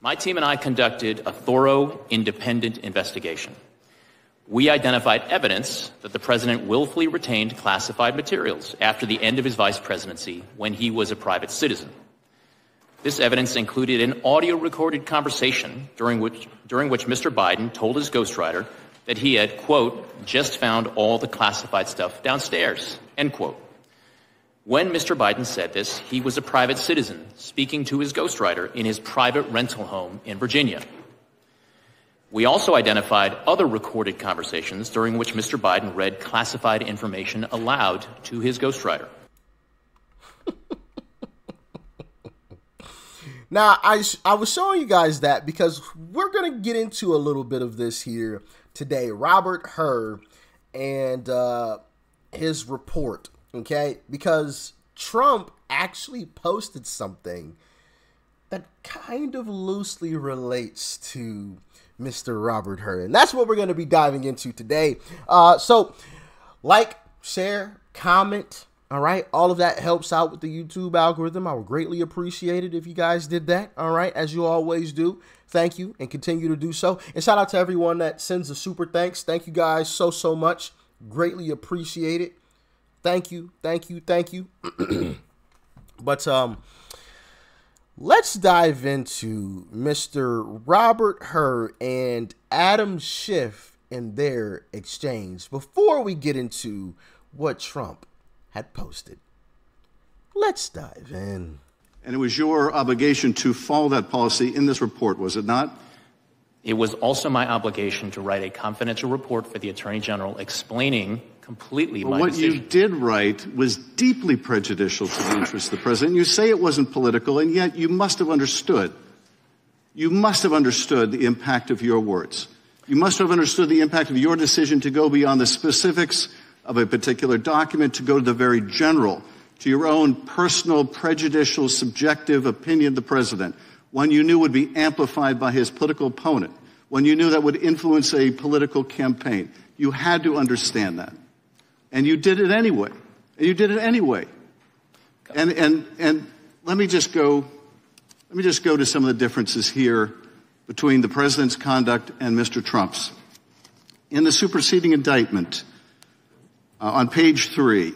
My team and I conducted a thorough, independent investigation. We identified evidence that the president willfully retained classified materials after the end of his vice presidency when he was a private citizen. This evidence included an audio-recorded conversation during which Mr. Biden told his ghostwriter that he had, quote, just found all the classified stuff downstairs, end quote. When Mr. Biden said this, he was a private citizen speaking to his ghostwriter in his private rental home in Virginia. We also identified other recorded conversations during which Mr. Biden read classified information aloud to his ghostwriter. Now, I was showing you guys that because we're going to get into a little bit of this here today. Robert Hur and his report, okay? Because Trump actually posted something that kind of loosely relates to Mr. Robert Hur. And that's what we're going to be diving into today. So, like, share, comment. All right. All of that helps out with the YouTube algorithm. I would greatly appreciate it if you guys did that. All right. As you always do. Thank you and continue to do so. And shout out to everyone that sends a super thanks. Thank you guys so much. Greatly appreciate it. Thank you. Thank you. Thank you. But let's dive into Mr. Robert Hur and Adam Schiff and their exchange before we get into what Trump had posted. Let's dive in. And it was your obligation to follow that policy in this report, was it not? It was also my obligation to write a confidential report for the Attorney General explaining completely my decision. What you did write was deeply prejudicial to the interests of the president. You say it wasn't political, and yet you must have understood. You must have understood the impact of your words. You must have understood the impact of your decision to go beyond the specifics of a particular document, to go to the very general, to your own personal, prejudicial, subjective opinion of the president, one you knew would be amplified by his political opponent, one you knew that would influence a political campaign. You had to understand that. And you did it anyway. And you did it anyway. And let me just go to some of the differences here between the president's conduct and Mr. Trump's. In the superseding indictment, on page 3,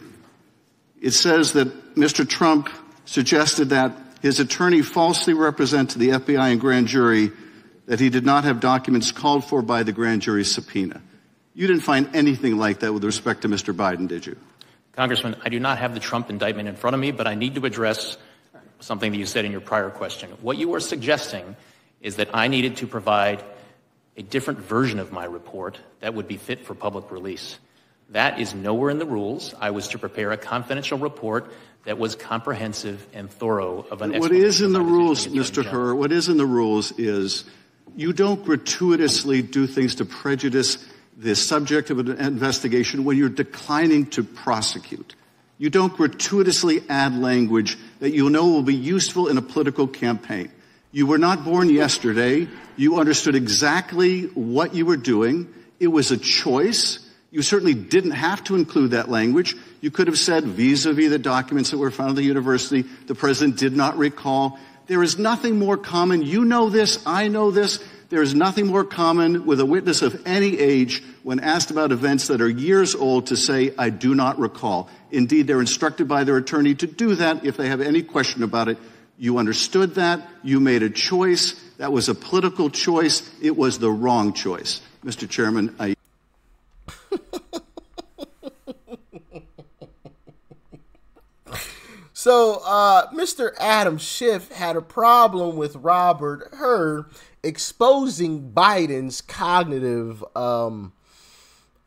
it says that Mr. Trump suggested that his attorney falsely represent to the FBI and grand jury that he did not have documents called for by the grand jury subpoena. You didn't find anything like that with respect to Mr. Biden, did you? Congressman, I do not have the Trump indictment in front of me, but I need to address something that you said in your prior question. What you were suggesting is that I needed to provide a different version of my report that would be fit for public release. That is nowhere in the rules. I was to prepare a confidential report that was comprehensive and thorough of an explanation. What is in the rules, Mr. Hur, what is in the rules is you don't gratuitously do things to prejudice the subject of an investigation when you're declining to prosecute. You don't gratuitously add language that you know will be useful in a political campaign. You were not born yesterday. You understood exactly what you were doing. It was a choice. You certainly didn't have to include that language. You could have said vis-a-vis the documents that were found at the university, the president did not recall. There is nothing more common. You know this. I know this. There is nothing more common with a witness of any age when asked about events that are years old to say, I do not recall. Indeed, they're instructed by their attorney to do that if they have any question about it. You understood that. You made a choice. That was a political choice. It was the wrong choice. Mr. Chairman, I... So, Mr. Adam Schiff had a problem with Robert Hur exposing Biden's cognitive,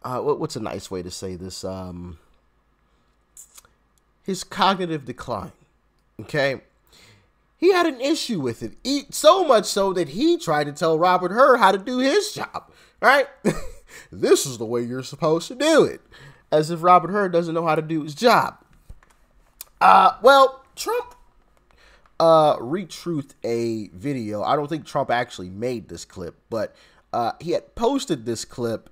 what's a nice way to say this? His cognitive decline. Okay. He had an issue with it. So much so that he tried to tell Robert Hur how to do his job. Right? This is the way you're supposed to do it. As if Robert Hur doesn't know how to do his job. Well, Trump retruthed a video. I don't think Trump actually made this clip, but he had posted this clip,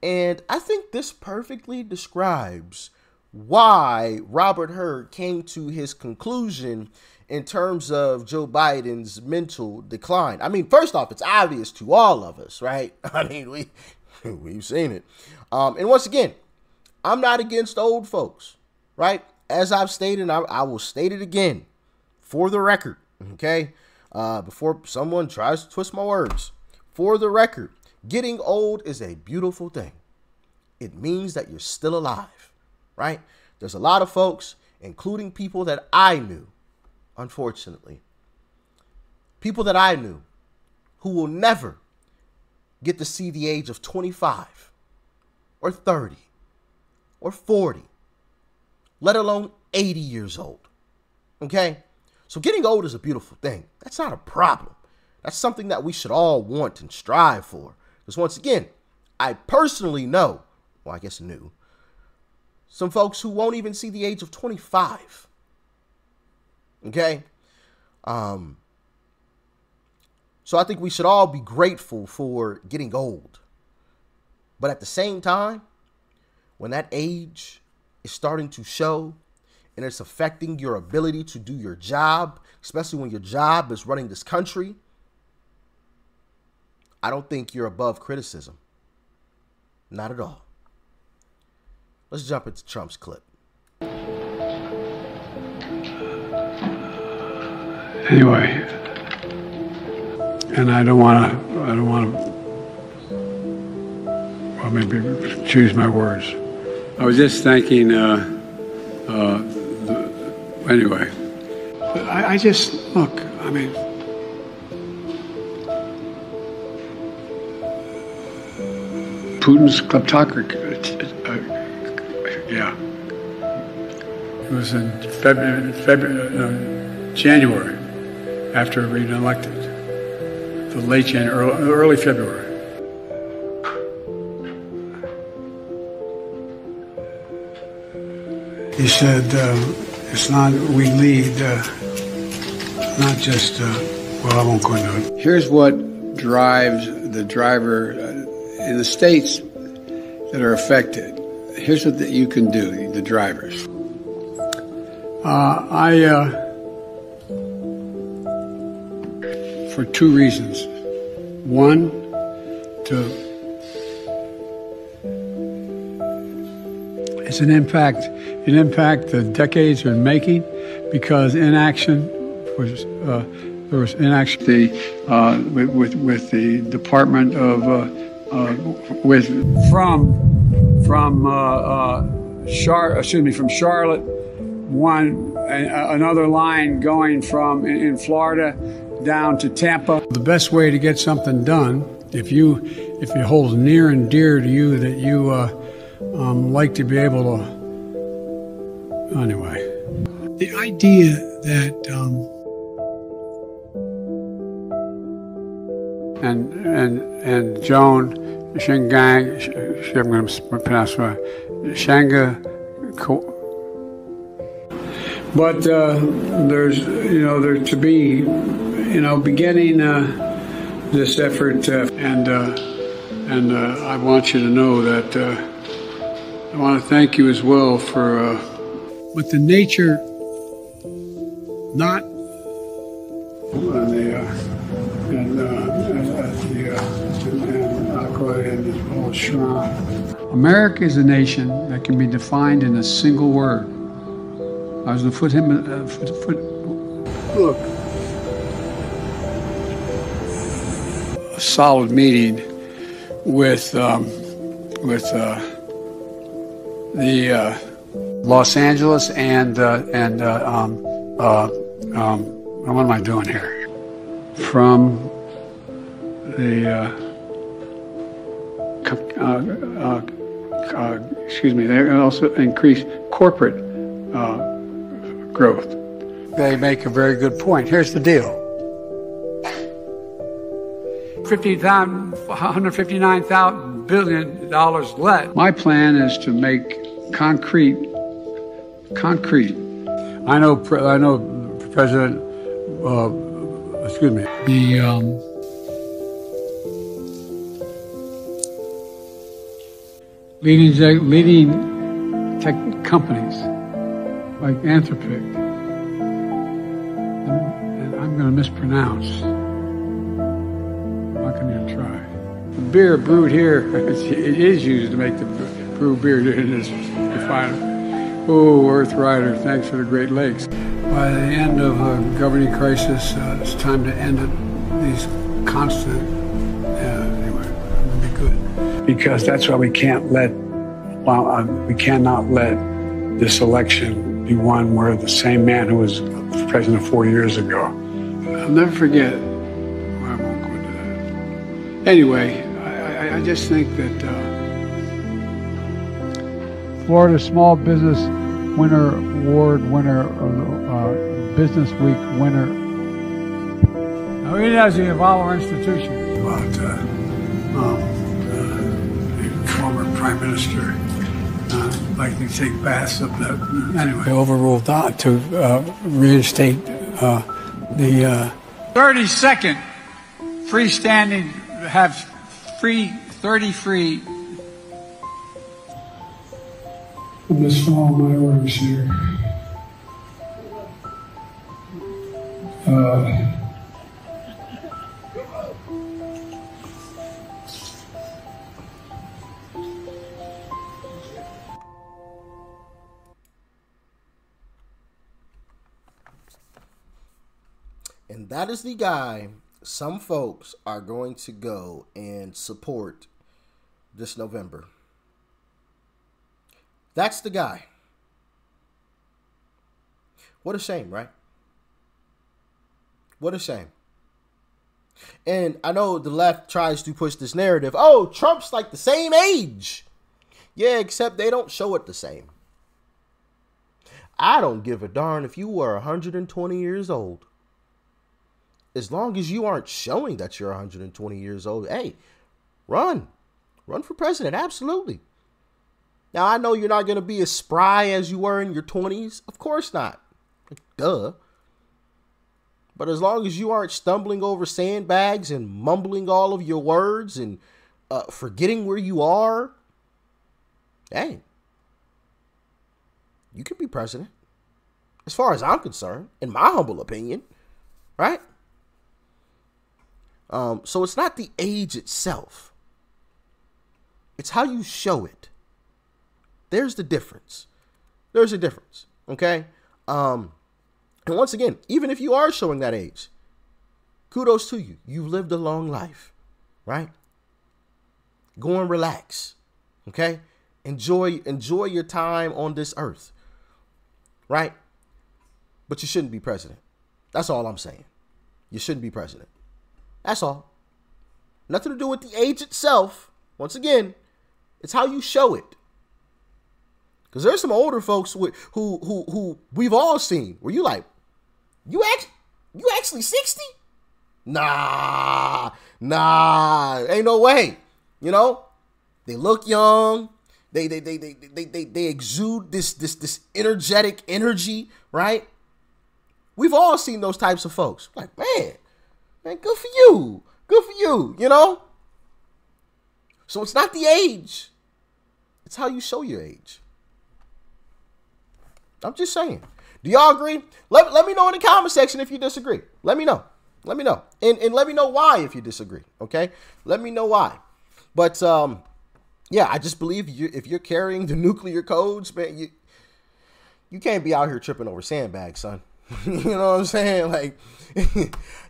and I think this perfectly describes why Robert Hur came to his conclusion in terms of Joe Biden's mental decline. I mean, first off, it's obvious to all of us, right? I mean, we've seen it. And once again, I'm not against old folks, right? As I've stated, I will state it again for the record, okay? Before someone tries to twist my words. For the record, getting old is a beautiful thing. It means that you're still alive, right? There's a lot of folks, including people that I knew, unfortunately, people that I knew who will never get to see the age of 25 or 30 or 40, let alone 80 years old, okay? So getting old is a beautiful thing. That's not a problem. That's something that we should all want and strive for. Because once again, I personally know, well, I guess knew, some folks who won't even see the age of 25. Okay? So I think we should all be grateful for getting old. But at the same time, when that age is starting to show and it's affecting your ability to do your job, especially when your job is running this country, I don't think you're above criticism. Not at all. Let's jump into Trump's clip. Anyway, and I don't want to, well, maybe choose my words. I was just thinking, anyway, I just, look, I mean, Putin's kleptocracy, yeah. It was in January, after being elected, the late January, early February. He said, it's not, we lead, not just, well, I won't go into it. Here's what drives the driver in the states that are affected. Here's what you can do, the drivers. For two reasons. One, it's an impact the decades are making, because inaction was there was inaction with the Department of from Charlotte, another line going from in Florida down to Tampa. The best way to get something done, if you hold near and dear to you that you like to be able to, anyway, the idea that and Joan Shingang, I'm going to pronounce Shanga. But there's, there to be, beginning this effort, and I want you to know that I want to thank you as well for. But the nature, not I'll go ahead and hold shrine. America is a nation that can be defined in a single word. I was going to look, a solid meeting with the Los Angeles and what am I doing here? From the excuse me, they also increase corporate growth. They make a very good point. Here's the deal. $159 billion less. My plan is to make concrete. I know President, excuse me, the leading tech companies like Anthropic, and I'm going to mispronounce. I'm not going to even try. The beer brewed here, it is used to make the brew beer in this refinery. Oh, Earth Rider, thanks for the Great Lakes. By the end of a governing crisis, it's time to end it. These constant, anyway, it'll be good. Because that's why we cannot let this election be one where the same man who was president 4 years ago. I'll never forget. Well, I won't go into that. Anyway, I just think that Florida Small Business Winner Award winner, Business Week winner. Now, it doesn't involve our institution. About the former Prime Minister like to take baths up that. Anyway, they overruled that to reinstate the 32nd freestanding, have 30 free. I'm just following my orders here. And that is the guy some folks are going to go and support this November. That's the guy. What a shame, right? What a shame. And I know the left tries to push this narrative. Oh, Trump's like the same age. Yeah, except they don't show it the same. I don't give a darn if you were 120 years old. As long as you aren't showing that you're 120 years old, hey, run. Run for president, absolutely. Now, I know you're not going to be as spry as you were in your 20s. Of course not. Duh. But as long as you aren't stumbling over sandbags and mumbling all of your words and forgetting where you are, hey, you can be president. As far as I'm concerned, in my humble opinion, right? So it's not the age itself. It's how you show it. There's the difference. There's a difference. Okay. And once again, even if you are showing that age, kudos to you. You've lived a long life, right? Go and relax. Okay. Enjoy your time on this earth. Right. But you shouldn't be president. That's all I'm saying. You shouldn't be president. That's all. Nothing to do with the age itself. Once again, it's how you show it. Because there's some older folks who we've all seen where you like, you actually 60? Nah, ain't no way. You know, they look young. They exude this energetic energy, right? We've all seen those types of folks. Like, man, good for you. Good for you, you know? So it's not the age. It's how you show your age. I'm just saying. Do y'all agree? Let me know in the comment section if you disagree. Let me know. Let me know. And let me know why if you disagree, okay? Let me know why. But, yeah, I just believe if you're carrying the nuclear codes, man, you can't be out here tripping over sandbags, son. You know what I'm saying? Like,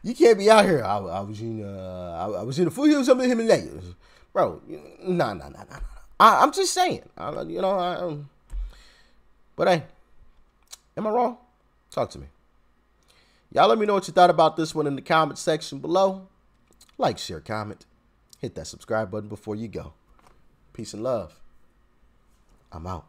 you can't be out here. I was in the foothills of the Himalayas, bro. Nah. I'm just saying. But hey, am I wrong? Talk to me. Y'all let me know what you thought about this one in the comment section below. Like, share, comment. Hit that subscribe button before you go. Peace and love. I'm out.